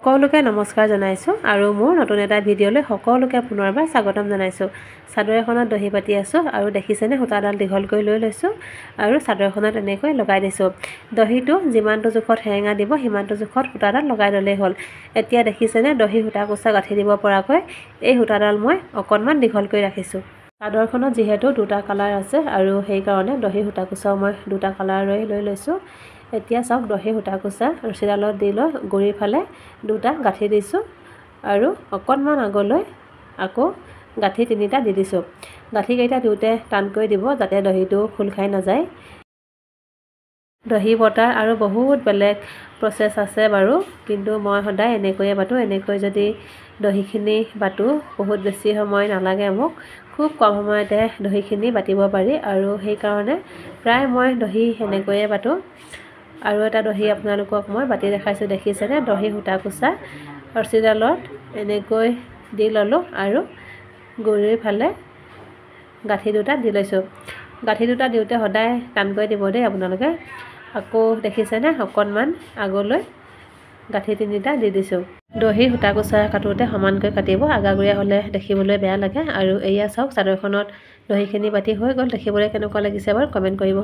সকলোকে নমস্কাৰ জনাইছোঁ আৰু মোৰ নতুন এটা ভিডিঅ'লৈ সকলোকে পুনৰবাৰ স্বাগতম জনাইছোঁ। চাদৰ এখনত দহি বাতি আছোঁ আৰু দেখিছেনে সূতাডাল দীঘলকৈ লৈ লৈছোঁ আৰু চাদৰখনত এনেকৈ লগাই দিছোঁ। দহিটো যিমানটো জোখত হেৰেঙা দিব সিমানটো জোখত সূতাডাল লগাই ল'লেই হ'ল। এতিয়া দেখিছেনে দহি সূতা কোচা গাঁঠি দিব পৰাকৈ এই সূতাডাল মই অকণমান দীঘলকৈ ৰাখিছোঁ। চাদৰখনত যিহেতু দুটা কালাৰ আছে আৰু সেইকাৰণে দহি সূতা কোচাও মই দুটা কালাৰৰে লৈ লৈছোঁ। এতিয়া চাওক দহি সূতা কোচা ৰছীডালত দি লৈ গুৰিৰ ফালে দুটা গাঁঠি দিছোঁ আৰু অকণমান আগলৈ আকৌ গাঁঠি তিনিটা দি দিছোঁ। গাঁঠিকেইটা দিওঁতে টানকৈ দিব যাতে দহিটো খোল খাই নাযায়। দহি বটাৰ আৰু বহুত বেলেগ প্ৰচেছ আছে বাৰু, কিন্তু মই সদায় এনেকৈয়ে বাটোঁ। এনেকৈ যদি দহিখিনি বাটোঁ বহুত বেছি সময় নালাগে মোক, খুব কম সময়তে দহিখিনি বাটিব পাৰি আৰু সেইকাৰণে প্ৰায় মই দহি এনেকৈয়ে বাটোঁ। আৰু এটা দহি আপোনালোকক মই বাতি দেখাইছোঁ, দেখিছেনে দহি সূতা কোচা ৰছীডালত এনেকৈ দি ল'লোঁ আৰু গুৰিৰ ফালে গাঁঠি দুটা দি লৈছোঁ। গাঁঠি দুটা দিওঁতে সদায় টানকৈ দিব দেই আপোনালোকে। আকৌ দেখিছেনে অকণমান আগলৈ গাঁঠি তিনিটা দি দিছোঁ। দহি সূতা কোচা কাটোঁতে সমানকৈ কাটিব, আগাগুৰিয়া হ'লে দেখিবলৈ বেয়া লাগে। আৰু এয়া চাওক চাদৰখনত দহিখিনি বাতি হৈ গ'ল। দেখিবলৈ কেনেকুৱা লাগিছে বাৰু কমেণ্ট কৰিব।